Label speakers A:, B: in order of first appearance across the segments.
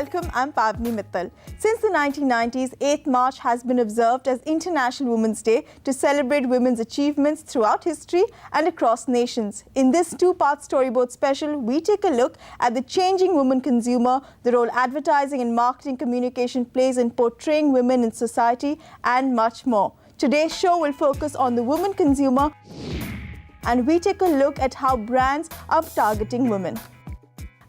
A: Welcome, I'm Pavni Mittal. Since the 1990s, 8th March has been observed as International Women's Day to celebrate women's achievements throughout history and across nations. In this two-part Storyboard special, we take a look at the changing woman consumer, the role advertising and marketing communication plays in portraying women in society, and much more. Today's show will focus on the woman consumer, and we take a look at how brands are targeting women.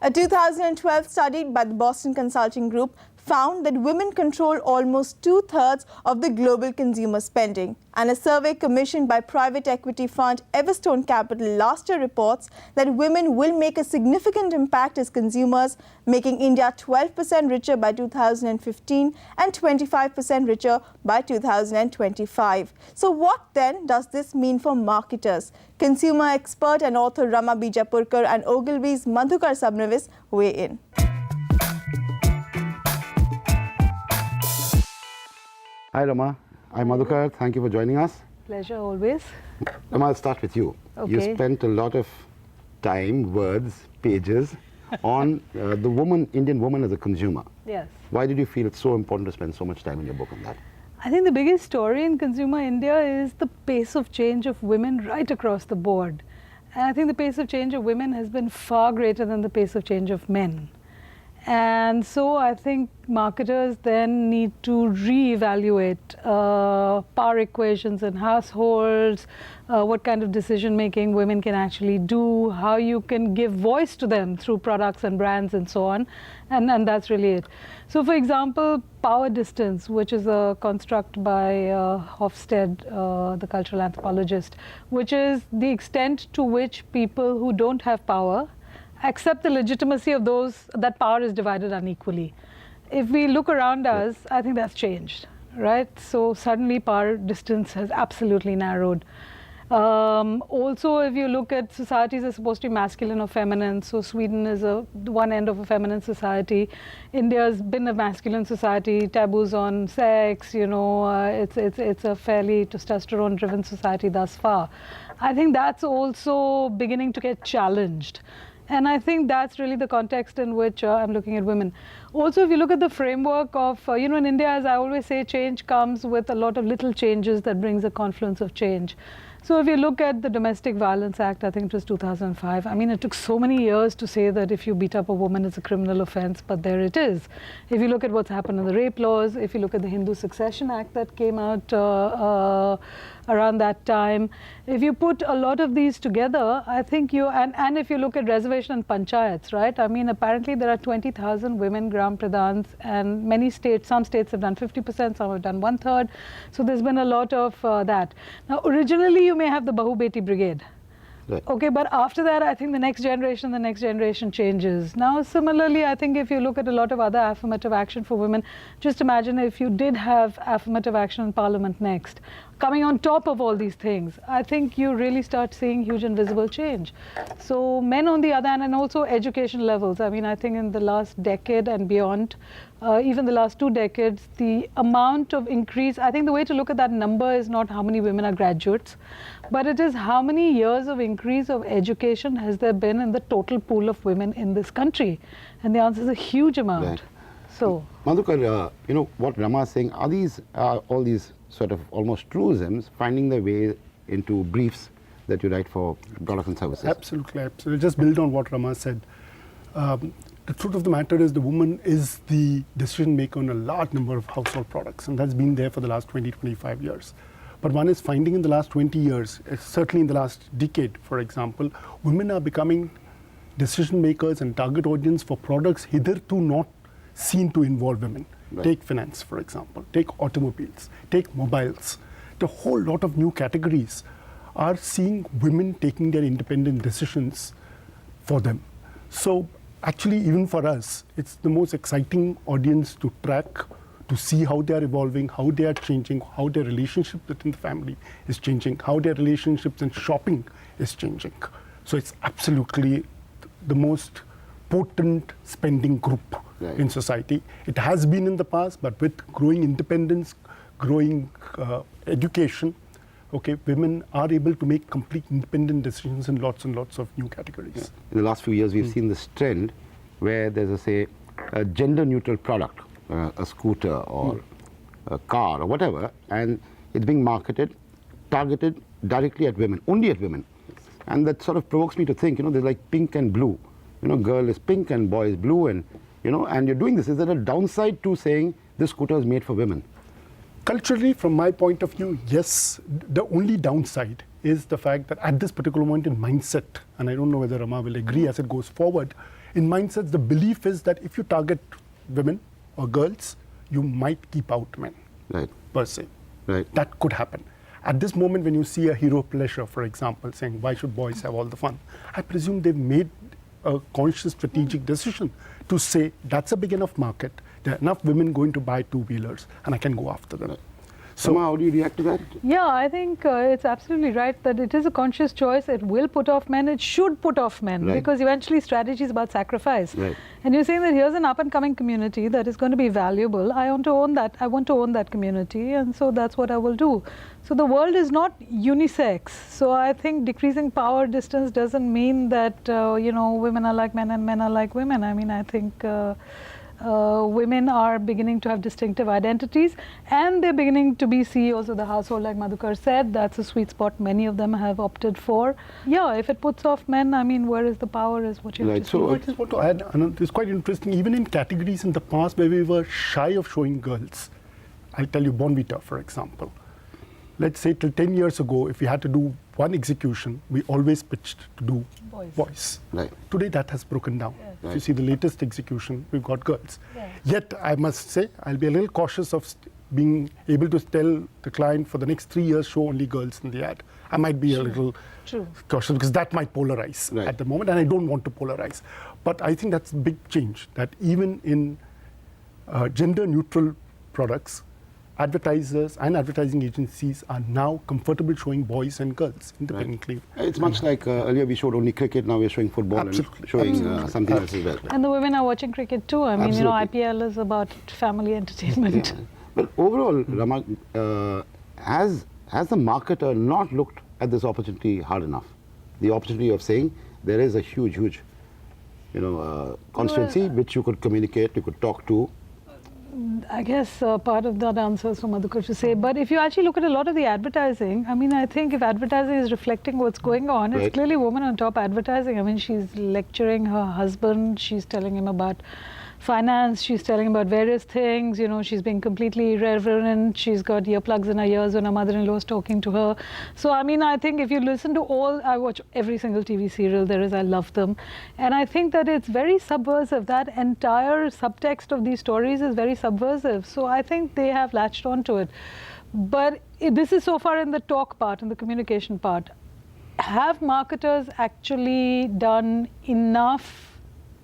A: A 2012 study by the Boston Consulting Group found that women control almost two-thirds of the global consumer spending. And a survey commissioned by private equity fund Everstone Capital last year reports that women will make a significant impact as consumers, making India 12% richer by 2015 and 25% richer by 2025. So what then does this mean for marketers? Consumer expert and author Rama Bijapurkar and Ogilvy's Madhukar Sabnavis weigh in.
B: Hi Rama, I'm Madhukar. Thank you for joining us.
C: Pleasure always.
B: Rama, I'll start with you.
C: Okay.
B: You spent a lot of time, words, pages on the woman, Indian woman as a consumer.
C: Yes.
B: Why did you feel it's so important to spend so much time in your book on that?
C: I think the biggest story in consumer India is the pace of change of women right across the board. And I think the pace of change of women has been far greater than the pace of change of men. And so I think marketers then need to reevaluate power equations in households, what kind of decision making women can actually do, how you can give voice to them through products and brands and so on. And that's really it. So for example, power distance, which is a construct by Hofstede, the cultural anthropologist, which is the extent to which people who don't have power accept the legitimacy of those that power is divided unequally. If we look around us, I think that's changed, right? So suddenly power distance has absolutely narrowed. Also, if you look at societies are supposed to be masculine or feminine, so Sweden is one end of a feminine society. India's been a masculine society, taboos on sex, you know, it's a fairly testosterone-driven society thus far. I think that's also beginning to get challenged. And I think that's really the context in which I'm looking at women. Also, if you look at the framework of, you know, in India, as I always say, change comes with a lot of little changes that brings a confluence of change. So if you look at the Domestic Violence Act, I think it was 2005. I mean, it took so many years to say that if you beat up a woman, it's a criminal offense, but there it is. If you look at what's happened in the rape laws, if you look at the Hindu Succession Act that came out around that time, if you put a lot of these together, I think and if you look at reservation and panchayats, right? I mean, apparently there are 20,000 women gram pradhans, and many states, some states have done 50%, some have done 1/3. So there's been a lot of that. Now, originally you may have the Bahu Beti Brigade.
B: Right.
C: Okay, but after that, I think the next generation changes. Now, similarly, I think if you look at a lot of other affirmative action for women, just imagine if you did have affirmative action in Parliament next. Coming on top of all these things, I think you really start seeing huge and visible change. So men on the other hand, and also education levels. I mean, I think in the last decade and beyond, even the last 2 decades, the amount of increase, I think the way to look at that number is not how many women are graduates, but it is how many years of increase of education has there been in the total pool of women in this country. And the answer is a huge amount.
B: Right.
C: So,
B: Madhukar, you know, what Rama is saying, are these all these sort of almost truisms finding their way into briefs that you write for products and services?
D: Absolutely, absolutely. Just build on what Rama said. The truth of the matter is the woman is the decision maker on a large number of household products, and that's been there for the last 20, 25 years. But one is finding in the last 20 years, certainly in the last decade, for example, women are becoming decision makers and target audience for products hitherto not seen to involve women. Right. Take finance, for example, take automobiles, take mobiles. The whole lot of new categories are seeing women taking their independent decisions for them. So actually, even for us, it's the most exciting audience to track, to see how they are evolving, how they are changing, how their relationship within the family is changing, how their relationships in shopping is changing. So it's absolutely the most potent spending group in society. It has been in the past, but with growing independence, growing education, okay, women are able to make complete independent decisions in lots and lots of new categories.
B: Yeah. In the last few years, we've seen this trend where there's a, say, a gender-neutral product, a scooter or a car or whatever, and it's being marketed, targeted directly at women, only at women. And that sort of provokes me to think, there's like pink and blue. Girl is pink and boy is blue, and, and you're doing this. Is there a downside to saying this scooter is made for women?
D: Culturally, from my point of view, yes. The only downside is the fact that at this particular moment in mindset, and I don't know whether Rama will agree as it goes forward, in mindsets, the belief is that if you target women or girls, you might keep out men,
B: right,
D: per se.
B: Right.
D: That could happen. At this moment, when you see a hero pleasure, for example, saying, why should boys have all the fun? I presume they've made a conscious strategic decision to say, that's a big enough market. There are enough women going to buy two-wheelers, and I can go after them.
B: So, how do you react to that?
C: Yeah, I think it's absolutely right that it is a conscious choice. It will put off men. It should put off men,
B: right,
C: because eventually strategy is about sacrifice.
B: Right.
C: And you're saying that here's an up-and-coming community that is going to be valuable. I want to own that. I want to own that community, and so that's what I will do. So the world is not unisex. So I think decreasing power distance doesn't mean that women are like men and men are like women. I mean, I think women are beginning to have distinctive identities, and they're beginning to be CEOs of the household, like Madhukar said. That's a sweet spot many of them have opted for. Yeah, if it puts off men, I mean, where is the power is what you have to
D: So
C: see.
D: I just want to add, Anand, it's quite interesting, even in categories in the past where we were shy of showing girls. I'll tell you, Bonvita, for example. Let's say till 10 years ago, if we had to do one execution, we always pitched to do boys.
B: Right.
D: Today that has broken down.
C: Yes.
D: If you see the latest execution, we've got girls.
C: Yeah.
D: Yet, I must say, I'll be a little cautious of being able to tell the client for the next 3 years, show only girls in the ad. I might be a little cautious because that might polarize at the moment, and I don't want to polarize. But I think that's a big change, that even in gender-neutral products, advertisers and advertising agencies are now comfortable showing boys and girls independently.
B: Right. It's much like earlier we showed only cricket, now we're showing football.
D: Absolutely.
B: And showing something else as well.
C: And the women are watching cricket too. I mean,
B: Absolutely.
C: IPL is about family entertainment.
B: Yeah. But overall, Rama, has the marketer not looked at this opportunity hard enough? The opportunity of saying there is a huge, constituency which you could communicate, you could talk to.
C: I guess part of that answer is for Madhukar to say. But if you actually look at a lot of the advertising, I mean, I think if advertising is reflecting what's going on, it's clearly woman on top advertising. I mean, she's lecturing her husband, she's telling him about finance, she's telling about various things, she's being completely irreverent, she's got earplugs in her ears when her mother-in-law is talking to her. So, I mean, I think if you listen to I watch every single TV serial there is, I love them. And I think that it's very subversive. That entire subtext of these stories is very subversive. So I think they have latched onto it. But this is so far in the talk part, in the communication part. Have marketers actually done enough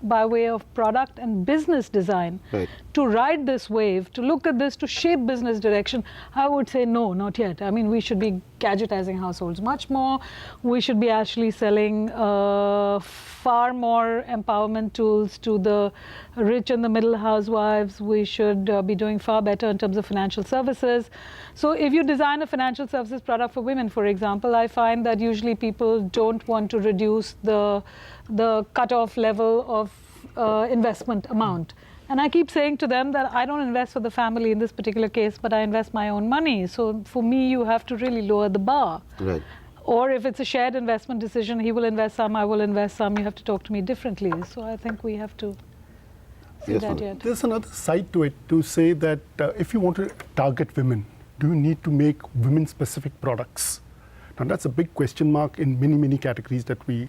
C: by way of product and business design to ride this wave, to look at this, to shape business direction? I would say no, not yet. I mean, we should be gadgetizing households much more. We should be actually selling far more empowerment tools to the rich and the middle housewives. We should be doing far better in terms of financial services. So if you design a financial services product for women, for example, I find that usually people don't want to reduce the cutoff level of investment amount. And I keep saying to them that I don't invest for the family in this particular case, but I invest my own money. So for me, you have to really lower the bar.
B: Right.
C: Or if it's a shared investment decision, he will invest some, I will invest some, you have to talk to me differently. So I think we have to see that yet.
D: There's another side to it, to say that if you want to target women, do you need to make women-specific products? Now that's a big question mark in many categories that we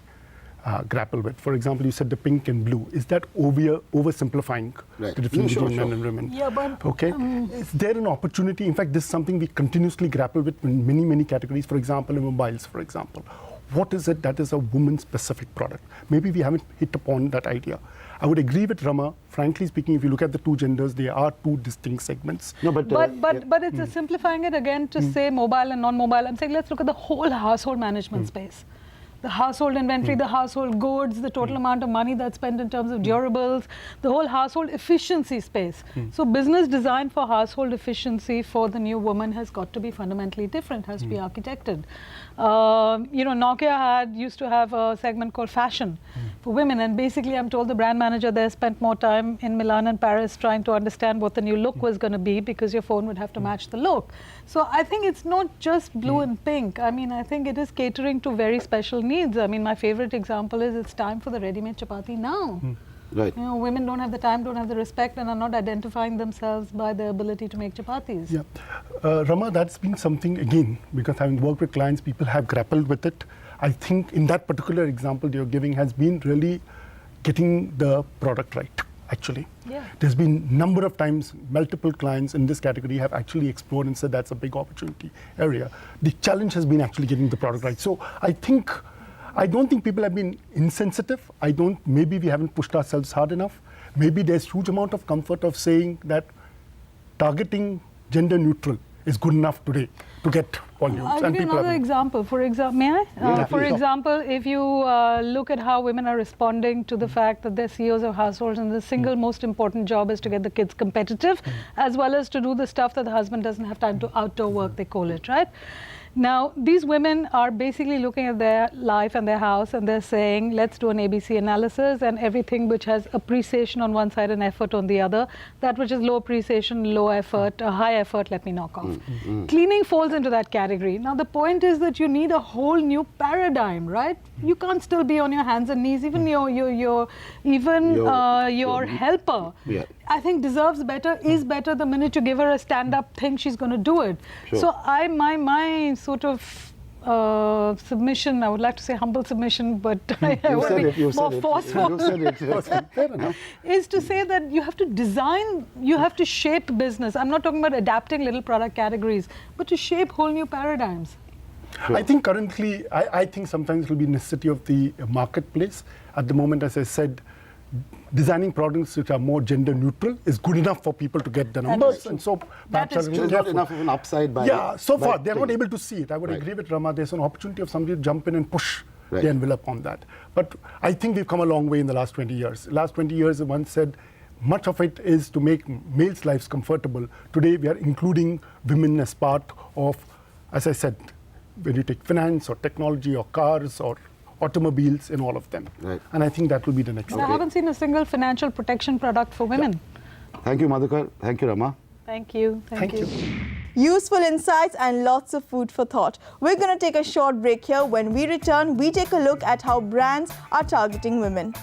D: grapple with. For example, you said the pink and blue. Is that oversimplifying the difference between men and women?
C: Yeah, but
D: is there an opportunity? In fact, this is something we continuously grapple with in many categories. For example, in mobiles, for example. What is it that is a woman-specific product? Maybe we haven't hit upon that idea. I would agree with Rama. Frankly speaking, if you look at the two genders, they are two distinct segments.
B: No, but
C: it's simplifying it again to say mobile and non-mobile. I'm saying let's look at the whole household management space. the household inventory, the household goods, the total amount of money that's spent in terms of durables, the whole household efficiency space. So business design for household efficiency for the new woman has got to be fundamentally different, has to be architected. You know, Nokia used to have a segment called fashion for women, and basically I'm told the brand manager there spent more time in Milan and Paris trying to understand what the new look was going to be, because your phone would have to match the look. So I think it's not just blue and pink. I mean, I think it is catering to very special needs. I mean, my favorite example is it's time for the ready-made chapati now.
B: Right.
C: You know, women don't have the time, don't have the respect, and are not identifying themselves by their ability to make chapatis.
D: Yeah. Rama, that's been something, again, because having worked with clients, people have grappled with it. I think in that particular example you're giving has been really getting the product right, actually.
C: Yeah.
D: There's been number of times multiple clients in this category have actually explored and said that's a big opportunity area. The challenge has been actually getting the product right. So I don't think people have been insensitive. Maybe we haven't pushed ourselves hard enough. Maybe there's huge amount of comfort of saying that targeting gender neutral is good enough today to get volumes.
C: I'll give you another example. For example, may I?
B: Yeah,
C: for example, if you look at how women are responding to the fact that they're CEOs of households and the single most important job is to get the kids competitive, as well as to do the stuff that the husband doesn't have time to outdoor work, they call it, right? Now, these women are basically looking at their life and their house, and they're saying, let's do an ABC analysis, and everything which has appreciation on one side and effort on the other, that which is low appreciation, low effort, high effort, let me knock off. Cleaning falls into that category. Now, the point is that you need a whole new paradigm, right? You can't still be on your hands and knees. Even your helper, I think deserves better, is better the minute you give her a stand-up thing, she's going to do it.
B: Sure.
C: So my sort of submission, I would like to say humble submission, but I want to be more forceful, is to say that you have to design, you have to shape business. I'm not talking about adapting little product categories, but to shape whole new paradigms.
D: Sure. I think currently, I think sometimes it will be necessity of the marketplace. At the moment, as I said, designing products which are more gender neutral is good enough for people to get the numbers, and so perhaps
B: there's not enough of an upside by
D: so far they're not able to see it. I would agree with Rama. There's an opportunity of somebody to jump in and push the envelope on that. But I think we've come a long way in the last 20 years. Last 20 years, one said much of it is to make males' lives comfortable. Today, we are including women as part of, as I said, when you take finance or technology or cars or automobiles in all of them.
B: Right.
D: And I think that will be the next
C: I haven't seen a single financial protection product for women.
B: Thank you, Madhukar. Thank you, Rama.
C: Thank you.
D: Thank you.
A: Useful insights and lots of food for thought. We're going to take a short break here. When we return, we take a look at how brands are targeting women.